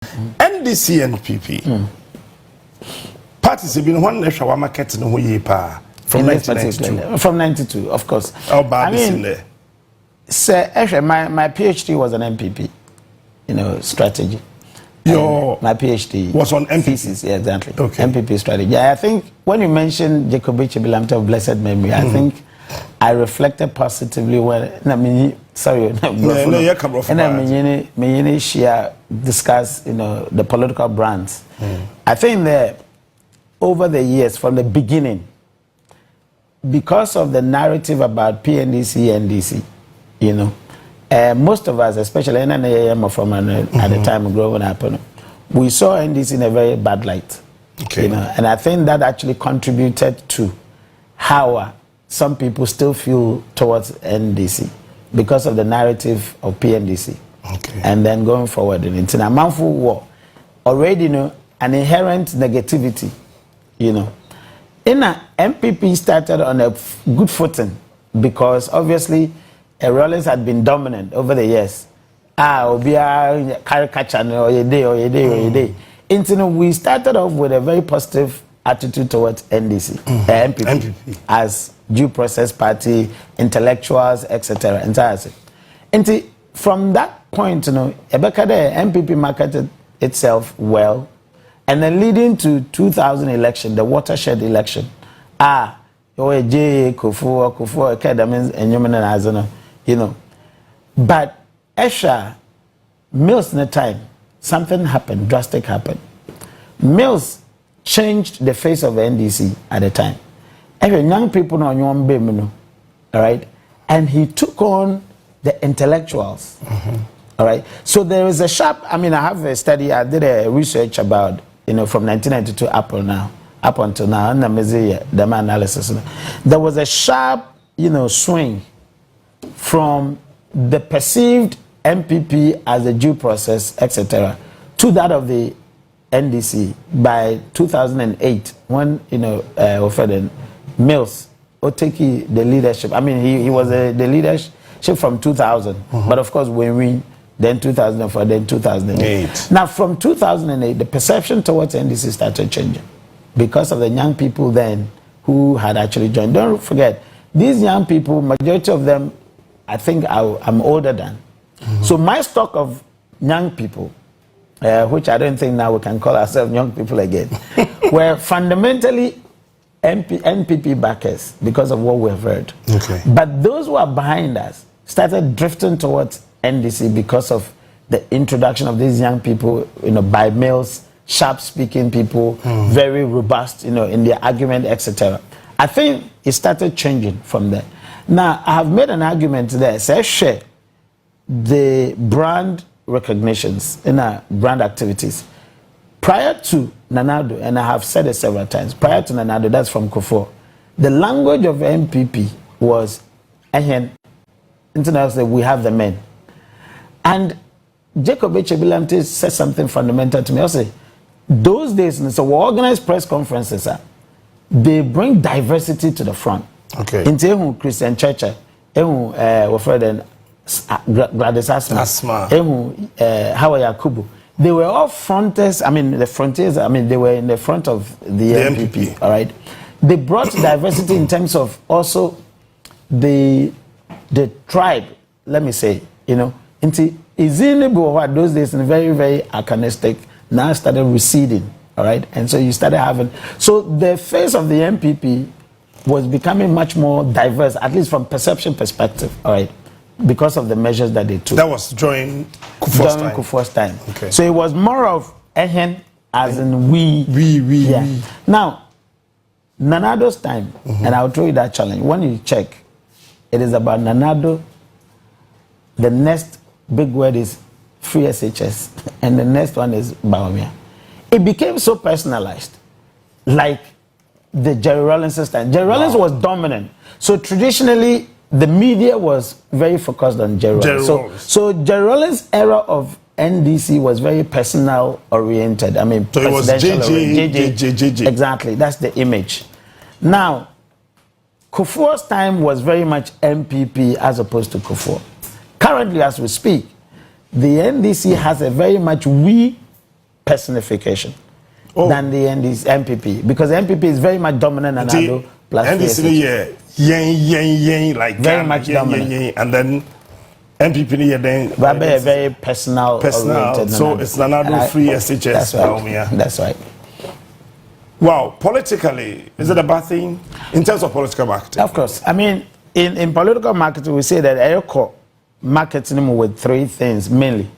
NDC-NPP. Parties have been one national market in the from 1992. From 92, of course. Oh, I mean, sir, actually, my PhD was on NPP, strategy. My PhD was on NPP. Thesis, yeah, exactly. Okay. NPP strategy. Yeah, I think when you mentioned Kobby Mensah of blessed memory, I think I reflected positively when discuss the political brands. I think that over the years, from the beginning, because of the narrative about PNDC, NDC, most of us, especially from at the time growing up, we saw NDC in a very bad light. Okay. And I think that actually contributed to how some people still feel towards NDC because of the narrative of PNDC. Okay. And then going forward in a mindful war, already an inherent negativity, In a MPP started on a good footing because obviously Rollins had been dominant over the years. Caricature or your day. We started off with a very positive attitude towards NDC, MPP, as due process party, intellectuals, etc. And from that point, MPP marketed itself well, and then leading to 2000 election, the watershed election. Kofu academies and but Esha Mills in the time, something happened, drastic happened. Mills changed the face of the NDC at the time. Every young people all right, and he took on the intellectuals. All right, so there is a sharp. I have a study. I did a research about from 1992 up until now, and the analysis. There was a sharp swing from the perceived MPP as a due process, etc., to that of the NDC by 2008 when Mills Oteki the leadership. He was the leadership from 2000, but of course when we then 2004, then 2008. Now from 2008, the perception towards NDC started changing because of the young people then who had actually joined. Don't forget, these young people, majority of them, I think I'm older than. So my stock of young people, which I don't think now we can call ourselves young people again, were fundamentally NPP backers because of what we have heard. Okay. But those who are behind us started drifting towards NDC because of the introduction of these young people, by Mills, sharp-speaking people, very robust, in their argument, etc. I think it started changing from there. Now, I have made an argument there. Say, share the brand recognitions in our brand activities. Prior to Nanado, and I have said it several times, prior to Nanado, that's from Kufuor, the language of MPP was, internationally, we have the men. And Kobby Mensah said something fundamental to me. I say, those days, so we organize press conferences, they bring diversity to the front. Okay. In Christian Church, Gladys Asma, Hawa Yakubu, they were all frontiers. The frontiers. They were in the front of the MPP. All right. They brought diversity in terms of also the tribe. Let me say, into Izinibu those days in very, very arcanistic, now started receding. All right. And so you started having, so the face of the MPP was becoming much more diverse, at least from perception perspective. All right. Because of the measures that they took. That was during Kufuor's time. Okay. So it was more of ehen as in we. Yeah. We. Now, Nanado's time, and I'll throw you that challenge. When you check, it is about Nanado. The next big word is free SHS, and the next one is Bawumia. It became so personalized, like the Jerry Rawlings time. Jerry Rawlings was dominant. So traditionally, the media was very focused on Jerry Rawlings. So Jerry Rawlings' era of NDC was very personal oriented. So it was JJ. Exactly, that's the image. Now, Kufuor's time was very much MPP as opposed to Kufuor. Currently, as we speak, the NDC has a very much we personification than the NDC-NPP, because the NPP is very much dominant and Ado plus NDC like very much dominant, and then NPP then very personal. So it's Nanado free SHS. That's right. Wow, politically, is it a bad thing in terms of political marketing? Of course. I mean, in political marketing, we say that ECO marketing with three things mainly.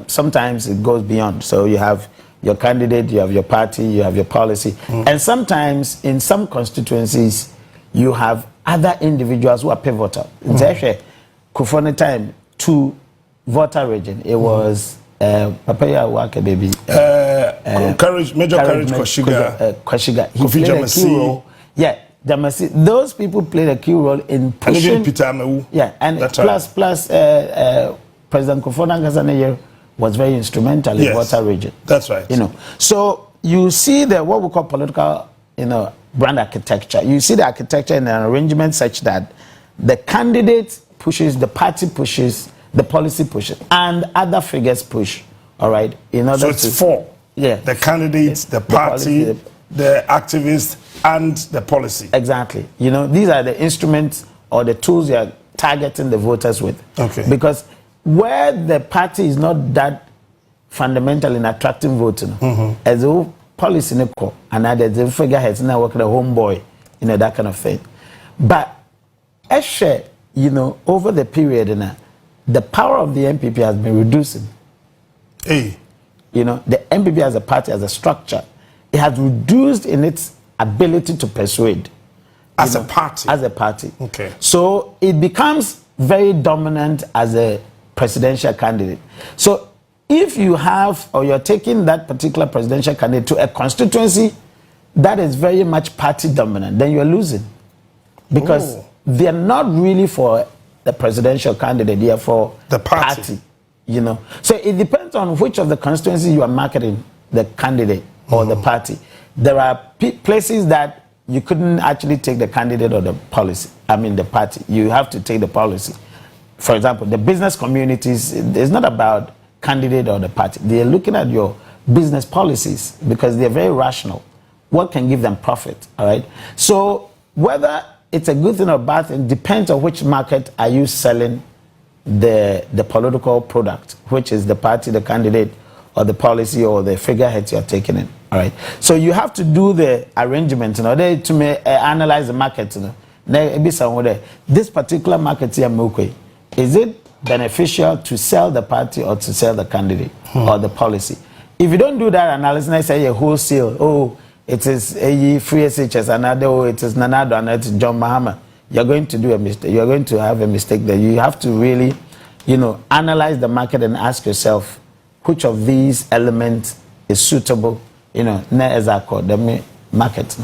Sometimes it goes beyond. So you have your candidate, you have your party, you have your policy. And sometimes in some constituencies, you have other individuals who are pivotal. It's actually Kufone time to voter region. It was Papaya Waka baby. Major Courage Kwashiga. He played a key role. Yeah, those people played a key role in pushing. And plus President Kufone Nkasane was very instrumental in voter region. That's right. So you see what we call political, brand architecture. You see the architecture in an arrangement such that the candidate pushes, the party pushes, the policy pushes, and other figures push. All right. So it's four. Yeah. The candidates, the party, the activists, and the policy. Exactly. These are the instruments or the tools you are targeting the voters with. Okay. Because where the party is not that fundamental in attracting voting, as a policy and the figureheads now work the homeboy, that kind of thing. But over the period, the power of the NPP has been reducing. Hey. The NPP as a party, as a structure, it has reduced in its ability to persuade. As a party? As a party. Okay. So it becomes very dominant as a presidential candidate. So if you have, or you're taking that particular presidential candidate to a constituency that is very much party dominant, then you're losing. Because they're not really for the presidential candidate, they are for the party. So it depends on which of the constituencies you are marketing the candidate or the party. There are places that you couldn't actually take the candidate or the policy. The party. You have to take the policy. For example, the business communities, it's not about candidate or the party. They're looking at your business policies because they're very rational. What can give them profit, all right? So whether it's a good thing or bad thing depends on which market are you selling the political product, which is the party, the candidate, or the policy, or the figureheads you're taking in, all right? So you have to do the arrangement in order to analyze the market. This particular market here, is it beneficial to sell the party or to sell the candidate or the policy? If you don't do that analysis, I say a wholesale, it is a free SHS, another, it is Nanado, and it's John Mahama, you're going to do a mistake. You're going to have a mistake there. You have to really, analyze the market and ask yourself which of these elements is suitable, as I call the market.